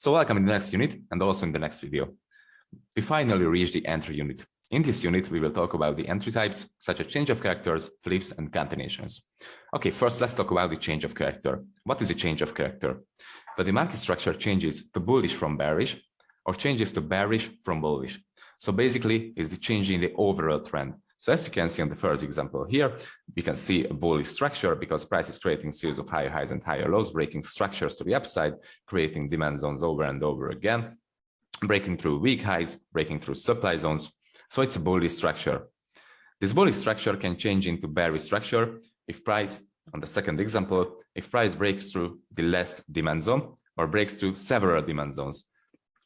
So welcome in the next unit and also in the next video. We finally reached the entry unit. In this unit, we will talk about the entry types, such as change of characters, flips, and concatenations. Okay, first let's talk about the change of character. What is a change of character? When the market structure changes to bullish from bearish, or changes to bearish from bullish. So basically, it's the change in the overall trend. So as you can see on the first example here, we can see a bullish structure because price is creating a series of higher highs and higher lows, breaking structures to the upside, creating demand zones over and over again, breaking through weak highs, breaking through supply zones. So it's a bullish structure. This bullish structure can change into bearish structure if price, on the second example, if price breaks through the last demand zone or breaks through several demand zones.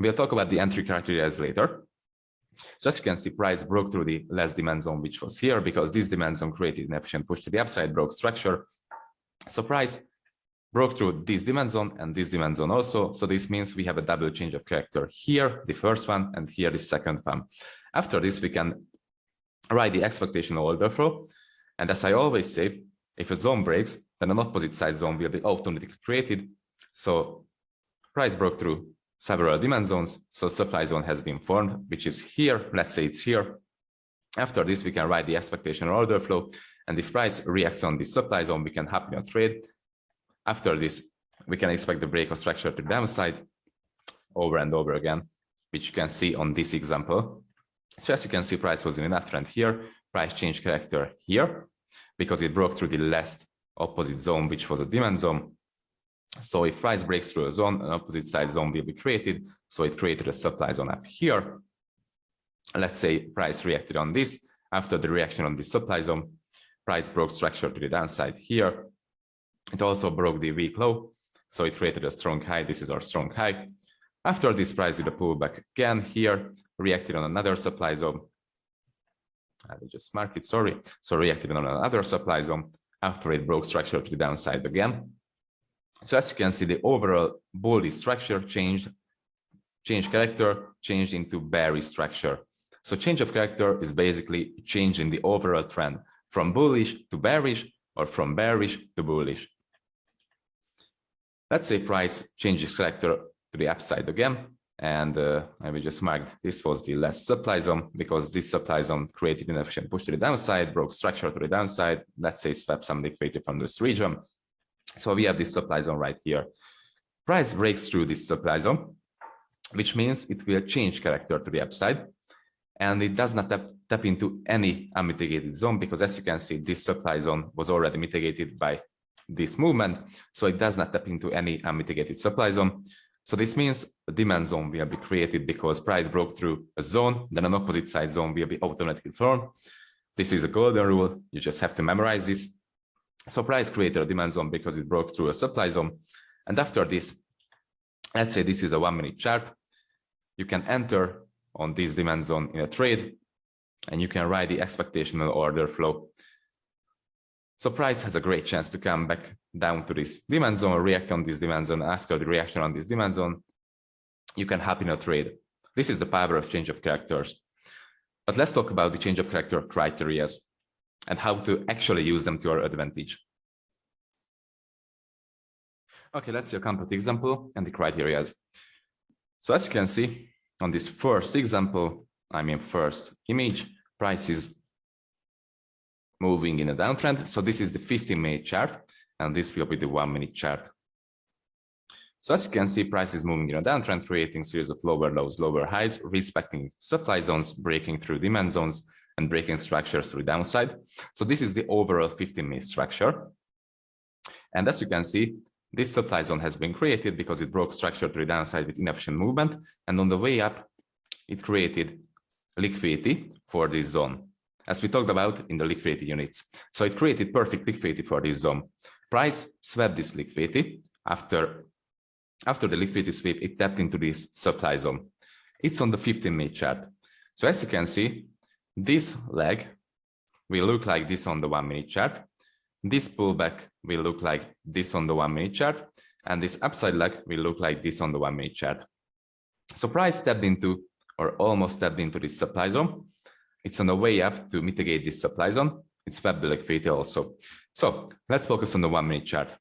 We'll talk about the entry criteria later. So as you can see, price broke through the last demand zone, which was here, because this demand zone created an efficient push to the upside, broke structure. So price broke through this demand zone and this demand zone also. So this means we have a double change of character here, the first one, and here the second one. After this, we can write the expectation order flow. And as I always say, if a zone breaks, then an opposite side zone will be automatically created. So price broke through several demand zones, so supply zone has been formed, which is here. Let's say it's here. After this, we can write the expectation order flow, and if price reacts on the supply zone, we can happily trade. After this, we can expect the break of structure to the downside over and over again, which you can see on this example. So as you can see, price was in an uptrend here, price changed character here because it broke through the last opposite zone, which was a demand zone. So if price breaks through a zone, an opposite side zone will be created. So it created a supply zone up here. Let's say price reacted on this. After the reaction on the supply zone, price broke structure to the downside here. It also broke the weak low. So it created a strong high. This is our strong high. After this, price did a pullback again here, reacted on another supply zone. I will just mark it, sorry. So reacted on another supply zone after it broke structure to the downside again. So as you can see, the overall bullish structure changed character, changed into bearish structure. So change of character is basically changing the overall trend from bullish to bearish or from bearish to bullish. Let's say price changes character to the upside again. And I will just mark this was the last supply zone because this supply zone created an efficient push to the downside, broke structure to the downside. Let's say swap some liquidity from this region. So we have this supply zone right here. Price breaks through this supply zone, which means it will change character to the upside. And it does not tap into any unmitigated zone because as you can see, this supply zone was already mitigated by this movement. So it does not tap into any unmitigated supply zone. So this means a demand zone will be created because price broke through a zone, then an opposite side zone will be automatically formed. This is a golden rule. You just have to memorize this. So price created a demand zone because it broke through a supply zone. And after this, let's say this is a 1 minute chart. You can enter on this demand zone in a trade and you can write the expectational order flow. So price has a great chance to come back down to this demand zone, react on this demand zone. After the reaction on this demand zone, you can happily trade. This is the power of change of characters. But let's talk about the change of character criteria and how to actually use them to our advantage. Okay, let's see a concrete example and the criteria. So as you can see on this first example, first image, price is moving in a downtrend. So this is the 15-minute chart, and this will be the 1 minute chart. So as you can see, price is moving in a downtrend, creating a series of lower lows, lower highs, respecting supply zones, breaking through demand zones, and breaking structures to the downside. So this is the overall 15-minute structure. And as you can see, this supply zone has been created because it broke structure to the downside with inefficient movement. And on the way up, it created liquidity for this zone, as we talked about in the liquidity units. So it created perfect liquidity for this zone. Price swept this liquidity. After the liquidity sweep, it tapped into this supply zone. It's on the 15-minute chart. So as you can see, this leg will look like this on the 1 minute chart. This pullback will look like this on the 1 minute chart. And this upside leg will look like this on the 1 minute chart. So price tapped into, or almost tapped into this supply zone. It's on the way up to mitigate this supply zone. It's swept the liquidity also. So let's focus on the 1 minute chart.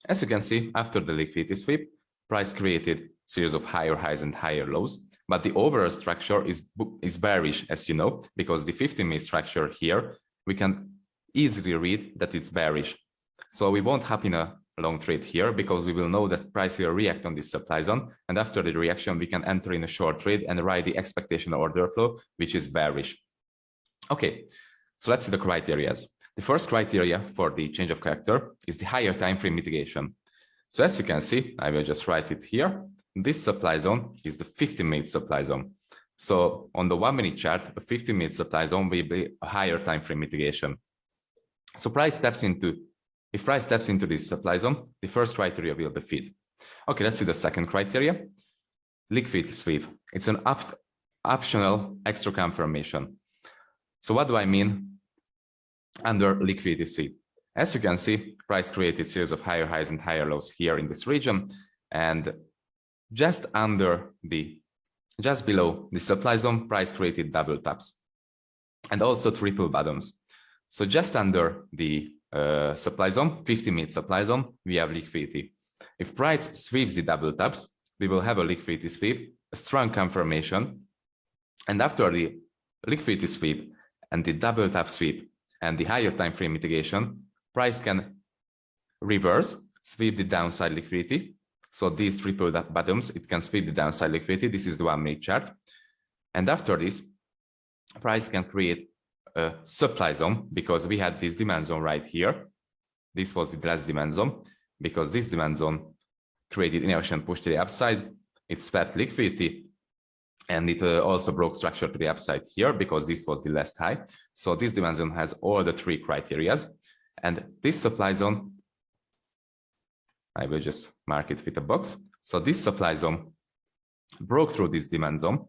As you can see, after the liquidity sweep, price created series of higher highs and higher lows, but the overall structure is bearish, as you know, because the 15-minute structure here, we can easily read that it's bearish. So we won't hop in a long trade here because we will know that price will react on this supply zone. And after the reaction, we can enter in a short trade and ride the expectation order flow, which is bearish. Okay, so let's see the criteria. The first criteria for the change of character is the higher time frame mitigation. So as you can see, I will just write it here. This supply zone is the 15-minute supply zone. So on the 1-minute chart, a 15-minute supply zone will be a higher time frame mitigation. So if price steps into this supply zone, the first criteria will be fit. Okay, let's see the second criteria. Liquidity sweep. It's an optional extra confirmation. So what do I mean under liquidity sweep? As you can see, price created a series of higher highs and higher lows here in this region, and just below the supply zone, price created double tops and also triple bottoms. So just under the supply zone, 50-minute supply zone, we have liquidity. If price sweeps the double tops, we will have a liquidity sweep, a strong confirmation, and after the liquidity sweep and the double top sweep and the higher time frame mitigation, price can reverse, sweep the downside liquidity. So these triple bottoms, it can sweep the downside liquidity. This is the 1-minute chart. And after this, price can create a supply zone because we had this demand zone right here. This was the last demand zone because this demand zone created inefficient push to the upside. It swept liquidity and it also broke structure to the upside here because this was the last high. So this demand zone has all the three criteria. And this supply zone, I will just mark it with a box. So this supply zone broke through this demand zone.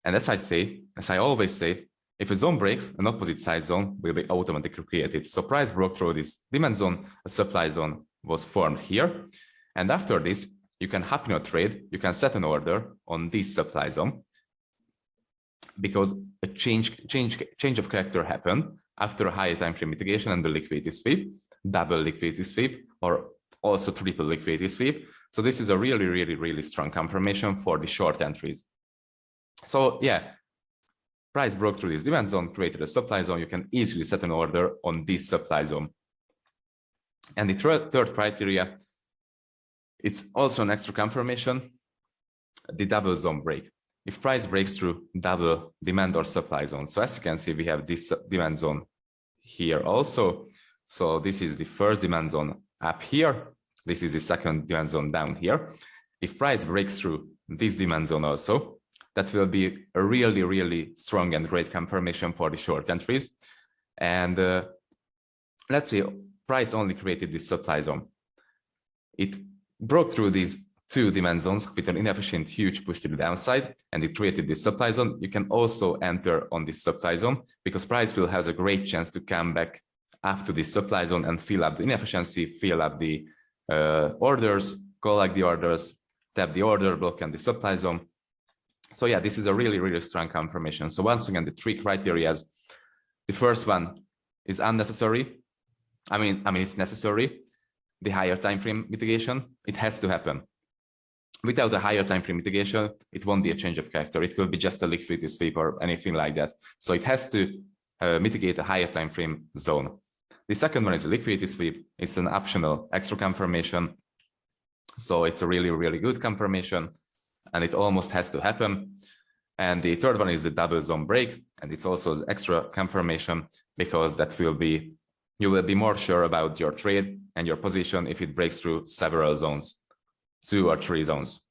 And as I always say, if a zone breaks, an opposite side zone will be automatically created. So price broke through this demand zone, a supply zone was formed here. And after this, you can hop in a trade, you can set an order on this supply zone because a change of character happened after a higher time frame mitigation and the liquidity sweep, double liquidity sweep, or also triple liquidity sweep. So this is a really, really, really strong confirmation for the short entries. So yeah, price broke through this demand zone, created a supply zone. You can easily set an order on this supply zone. And the third criteria, it's also an extra confirmation, the double zone break. If price breaks through double demand or supply zone. So as you can see, we have this demand zone here also. So this is the first demand zone up here. This is the second demand zone down here. If price breaks through this demand zone also, that will be a really, really strong and great confirmation for the short entries. And let's see, price only created this supply zone. It broke through these two demand zones with an inefficient huge push to the downside, and it created this supply zone. You can also enter on this supply zone because price will have a great chance to come back after this supply zone and fill up the inefficiency, fill up the orders, collect the orders, tap the order block and the supply zone. So yeah, this is a really, really strong confirmation. So once again, the three criteria. The first one is unnecessary. I mean, it's necessary. The higher time frame mitigation, it has to happen. Without a higher time frame mitigation, it won't be a change of character. It will be just a liquidity sweep or anything like that. So it has to mitigate a higher time frame zone. The second one is a liquidity sweep. It's an optional extra confirmation. So it's a really, really good confirmation, and it almost has to happen. And the third one is the double zone break, and it's also an extra confirmation because that will be, you will be more sure about your trade and your position if it breaks through several zones, 2 or 3 zones.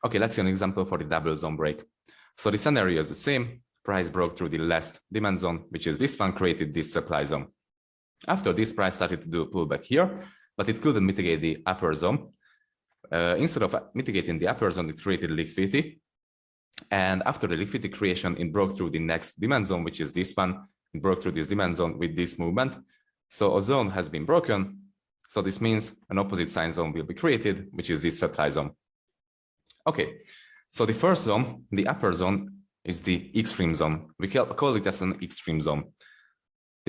Okay, let's see an example for the double zone break. So the scenario is the same. Price broke through the last demand zone, which is this one, created this supply zone. After this, price started to do a pullback here, but it couldn't mitigate the upper zone. Instead of mitigating the upper zone, it created liquidity. And after the liquidity creation, it broke through the next demand zone, which is this one. It broke through this demand zone with this movement. So a zone has been broken. So this means an opposite sign zone will be created, which is this supply zone. Okay, so the first zone, the upper zone, is the extreme zone. We call it as an extreme zone.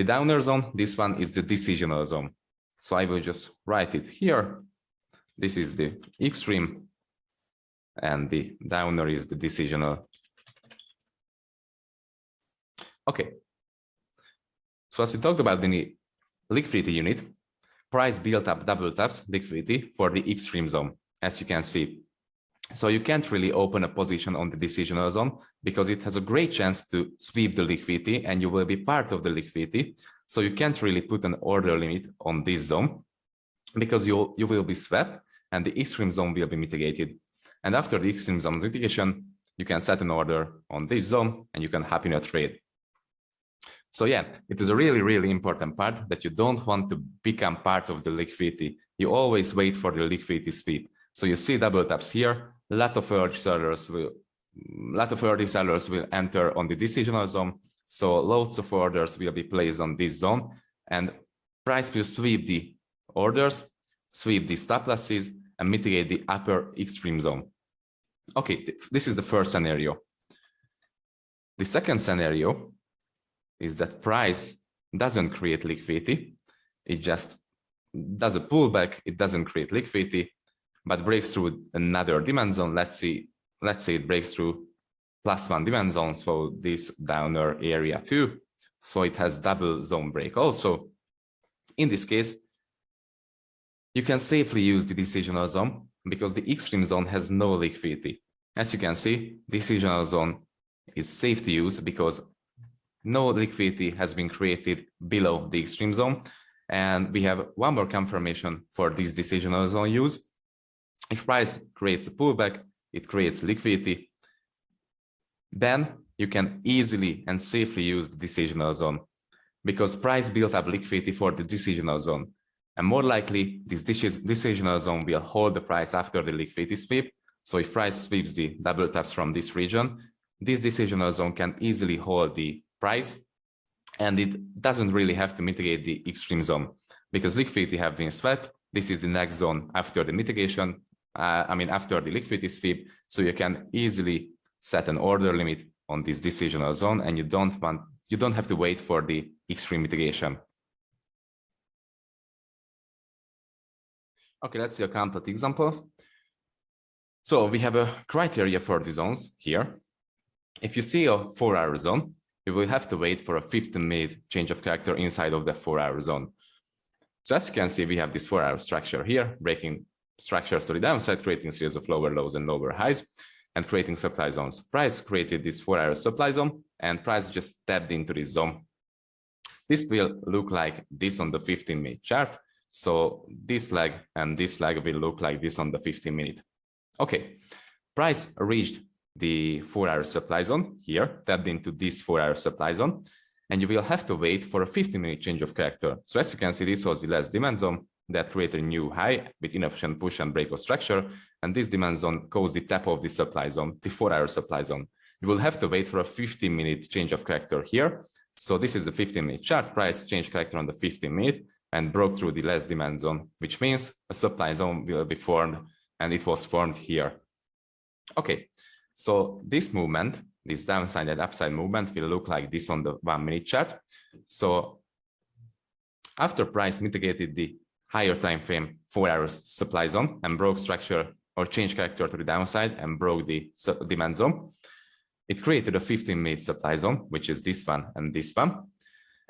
The downer zone, this one is the decisional zone. So I will just write it here. This is the extreme, and the downer is the decisional. Okay. So as we talked about the liquidity unit, price built up double taps liquidity for the extreme zone, as you can see. So you can't really open a position on the decisional zone because it has a great chance to sweep the liquidity and you will be part of the liquidity. So you can't really put an order limit on this zone because you will be swept and the extreme zone will be mitigated. And after the extreme zone mitigation, you can set an order on this zone and you can hop in a trade. So yeah, it is a really, really important part that you don't want to become part of the liquidity. You always wait for the liquidity sweep. So you see double taps here. A lot of early sellers will enter on the decisional zone. So loads of orders will be placed on this zone, and price will sweep the orders, sweep the stop losses, and mitigate the upper extreme zone. Okay, this is the first scenario. The second scenario is that price doesn't create liquidity. It just does a pullback. It doesn't create liquidity, but breaks through another demand zone. Let's say it breaks through +1 demand zone, so this downer area too. So it has double zone break also. In this case, you can safely use the decisional zone because the extreme zone has no liquidity. As you can see, decisional zone is safe to use because no liquidity has been created below the extreme zone. And we have one more confirmation for this decisional zone use. If price creates a pullback, it creates liquidity, then you can easily and safely use the decisional zone because price built up liquidity for the decisional zone. And more likely, this decisional zone will hold the price after the liquidity sweep. So if price sweeps the double taps from this region, this decisional zone can easily hold the price, and it doesn't really have to mitigate the extreme zone because liquidity have been swept. This is the next zone after the mitigation, after the liquidity sweep. So you can easily set an order limit on this decisional zone, and you don't have to wait for the extreme mitigation. Okay, let's see a complete example. So we have a criteria for the zones here. If you see a 4-hour zone, you will have to wait for a 15-minute change of character inside of the 4-hour zone. So as you can see, we have this 4-hour structure here, breaking structures to the downside, creating series of lower lows and lower highs, and creating supply zones. Price created this 4-hour supply zone, and price just tapped into this zone. This will look like this on the 15-minute chart. So this leg and this leg will look like this on the 15-minute. Okay, price reached the 4-hour supply zone here, tapped into this 4-hour supply zone, and you will have to wait for a 15-minute change of character. So as you can see, this was the last demand zone that created a new high with inefficient push and break of structure, and this demand zone caused the tap of the supply zone, the 4-hour supply zone. You will have to wait for a 15-minute change of character here. So this is the 15-minute chart. Price changed character on the 15-minute and broke through the last demand zone, which means a supply zone will be formed, and it was formed here. Okay, so this movement, this downside and upside movement will look like this on the 1-minute chart. So after price mitigated the higher time frame 4-hour supply zone and broke structure or changed character to the downside and broke the demand zone, it created a 15-minute supply zone, which is this one and this one.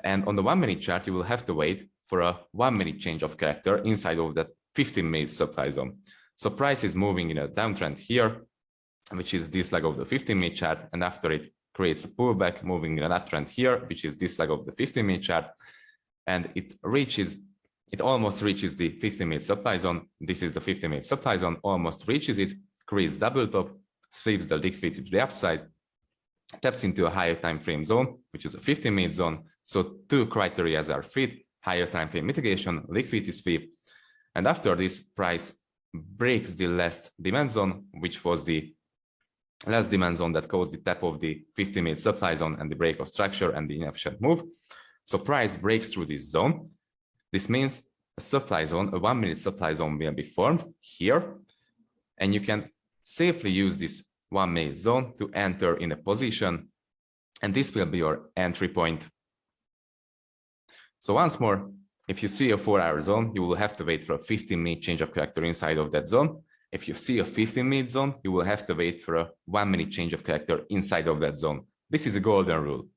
And on the 1-minute chart, you will have to wait for a 1-minute change of character inside of that 15-minute supply zone. So price is moving in a downtrend here, which is this leg of the 15-minute chart, and after it creates a pullback, moving in an uptrend here, which is this leg of the 15-minute chart, and it almost reaches the 15-minute supply zone. This is the 15-minute supply zone, almost reaches it, creates double top, sweeps the liquidity to the upside, taps into a higher time frame zone, which is a 15-minute zone. So two criteria are fit: higher time frame mitigation, liquidity sweep, and after this, price breaks the last demand zone, which was the last demand zone that caused the tap of the 15-minute supply zone and the break of structure and the inefficient move. So price breaks through this zone. This means a supply zone, a 1-minute supply zone will be formed here, and you can safely use this 1-minute zone to enter in a position, and this will be your entry point. So once more, if you see a 4-hour zone, you will have to wait for a 15-minute change of character inside of that zone. If you see a 15-minute zone, you will have to wait for a 1-minute change of character inside of that zone. This is a golden rule.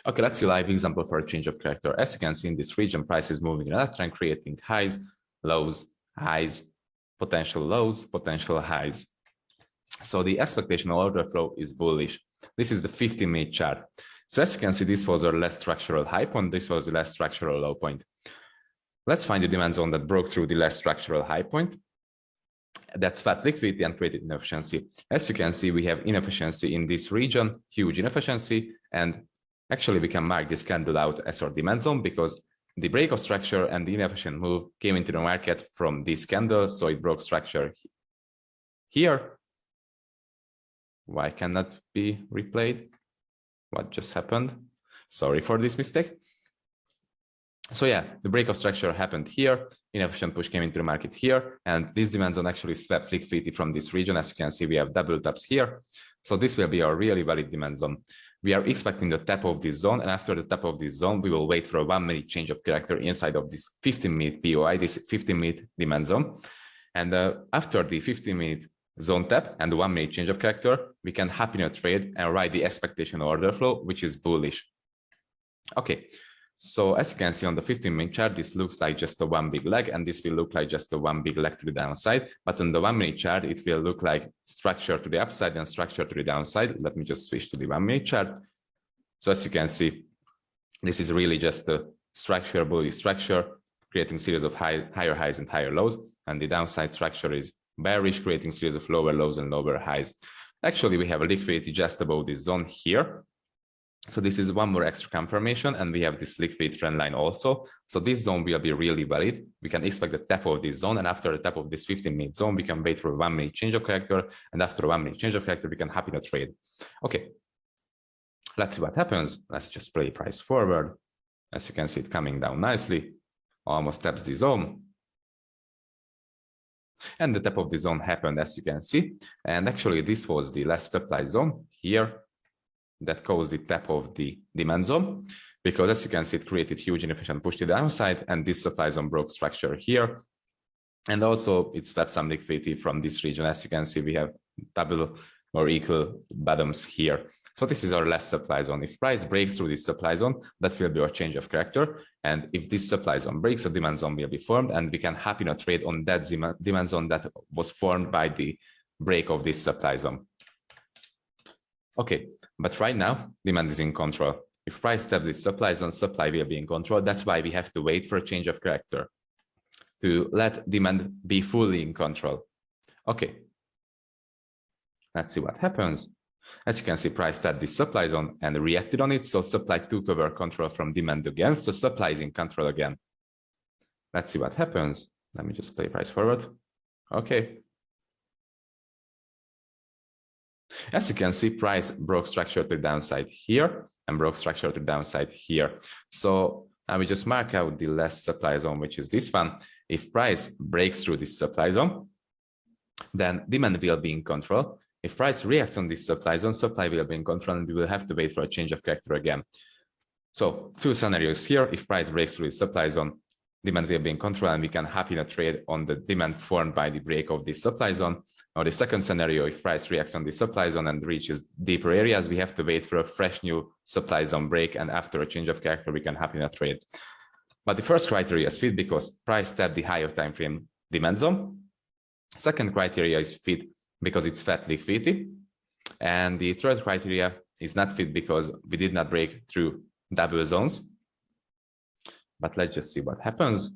Okay, let's see a live example for a change of character. As you can see in this region, price is moving in a left trend, creating highs, lows, highs, potential lows, potential highs. So the expectational order flow is bullish. This is the 15-minute chart. So as you can see, this was our last structural high point. This was the last structural low point. Let's find the demand zone that broke through the last structural high point. That's fat liquidity and created inefficiency. As you can see, we have inefficiency in this region, huge inefficiency. And actually, we can mark this candle out as our demand zone because the break of structure and the inefficient move came into the market from this candle. So it broke structure here. Why cannot be replayed? What just happened? Sorry for this mistake. So yeah, the break of structure happened here. Inefficient push came into the market here. And this demand zone actually swept liquidity from this region. As you can see, we have double taps here. So this will be our really valid demand zone. We are expecting the tap of this zone. And after the tap of this zone, we will wait for a 1-minute change of character inside of this 15-minute POI, this 15-minute demand zone. And after the 15-minute zone tap and the 1-minute change of character, we can hop in a trade and write the expectation order flow, which is bullish. Okay, so as you can see on the 15-minute chart, this looks like just a one big leg, and this will look like just a one big leg to the downside. But on the 1-minute chart, it will look like structure to the upside and structure to the downside. Let me just switch to the 1-minute chart. So as you can see, this is really just a structure, bullish structure, creating series of higher highs and higher lows, and the downside structure is bearish, creating series of lower lows and lower highs. Actually, we have a liquidity just above this zone here. So this is one more extra confirmation, and we have this liquidity trend line also. So this zone will be really valid. We can expect the tap of this zone, and after the tap of this 15-minute zone, we can wait for a 1-minute change of character, and after a 1-minute change of character, we can hop in a trade. Okay, let's see what happens. Let's just play price forward. As you can see, it coming down nicely, almost taps the zone. And the tap of the zone happened, as you can see. And actually, this was the last supply zone here that caused the tap of the demand zone, because as you can see, it created huge inefficient push to the downside, and this supply zone broke structure here. And also, it swept some liquidity from this region. As you can see, we have double or equal bottoms here. So this is our last supply zone. If price breaks through this supply zone, that will be our change of character. And if this supply zone breaks, the demand zone will be formed, and we can hop in a trade on that demand zone that was formed by the break of this supply zone. Okay, but right now, demand is in control. If price taps this supply zone, supply will be in control. That's why we have to wait for a change of character to let demand be fully in control. Okay, let's see what happens. As you can see, price tapped this supply zone and reacted on it. So supply took over control from demand again. So supply is in control again. Let's see what happens. Let me just play price forward. Okay. As you can see, price broke structure to the downside here and broke structure to the downside here. So I will just mark out the last supply zone, which is this one. If price breaks through this supply zone, then demand will be in control. If price reacts on this supply zone, supply will be in control, and we will have to wait for a change of character again. So two scenarios here. If price breaks through the supply zone, demand will be in control, and we can hop in a trade on the demand formed by the break of this supply zone. Or the second scenario, if price reacts on the supply zone and reaches deeper areas, we have to wait for a fresh new supply zone break, and after a change of character, we can hop in a trade. But the first criteria is fit because price tapped the higher time frame demand zone. Second criteria is fit because it's fat liquidity. And the third criteria is not fit because we did not break through double zones. But let's just see what happens.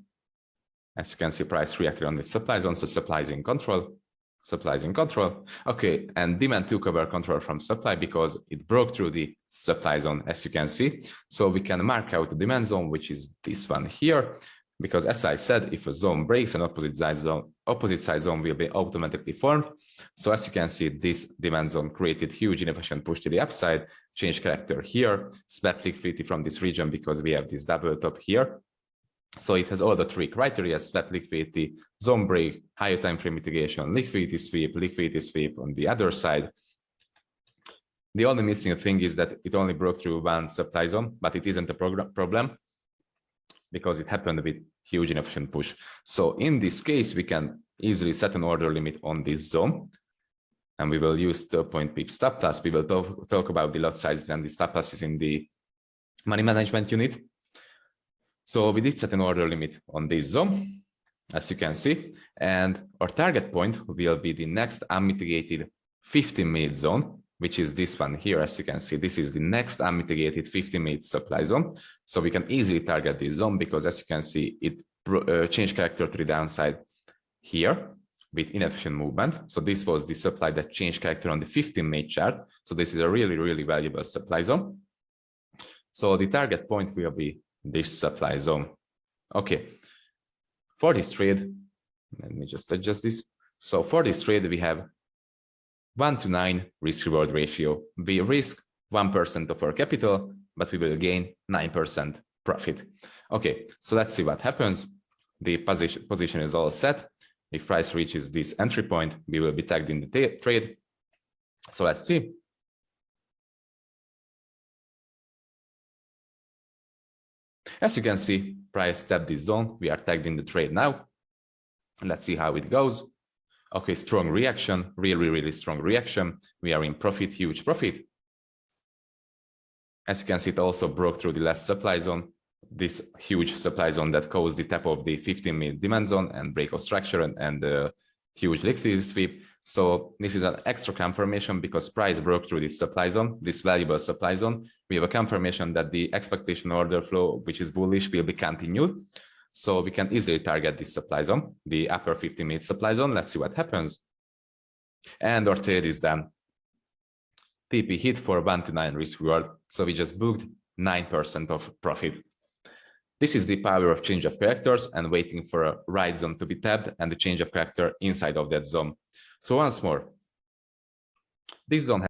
As you can see, price reacted on the supply zone, so supply is in control. Supply is in control. Okay, and demand took over control from supply because it broke through the supply zone, as you can see. So we can mark out the demand zone, which is this one here. Because as I said, if a zone breaks, an opposite side zone will be automatically formed. So as you can see, this demand zone created huge inefficient push to the upside, change character here, split liquidity from this region because we have this double top here. So it has all the three criteria: split liquidity, zone break, higher time frame mitigation, liquidity sweep on the other side. The only missing thing is that it only broke through one supply zone, but it isn't a problem because it happened with huge inefficient push. So in this case, we can easily set an order limit on this zone, and we will use 12-point pip stop loss. We will talk about the lot sizes and the stop losses in the money management unit. So we did set an order limit on this zone, as you can see, and our target point will be the next unmitigated 15-minute zone, which is this one here. As you can see, this is the next unmitigated 15-minute supply zone. So we can easily target this zone because, as you can see, it changed character to the downside here with inefficient movement. So this was the supply that changed character on the 15-minute chart. So this is a really, really valuable supply zone. So the target point will be this supply zone. Okay. For this trade, let me just adjust this. So for this trade, we have 1-to-9 risk-reward ratio. We risk 1% of our capital, but we will gain 9% profit. Okay, so let's see what happens. The position is all set. If price reaches this entry point, we will be tagged in the trade. So let's see. As you can see, price tapped this zone. We are tagged in the trade now. Let's see how it goes. Okay, strong reaction, really, really strong reaction. We are in profit, huge profit. As you can see, it also broke through the last supply zone, this huge supply zone that caused the tap of the 15-minute demand zone and break of structure and the huge liquidity sweep. So this is an extra confirmation because price broke through this supply zone, this valuable supply zone. We have a confirmation that the expectation order flow, which is bullish, will be continued. So we can easily target this supply zone, the upper 15-minute supply zone. Let's see what happens. And our trade is done. TP hit for 1-to-9 risk reward. So we just booked 9% of profit. This is the power of change of characters and waiting for a right zone to be tapped and the change of character inside of that zone. So once more, this zone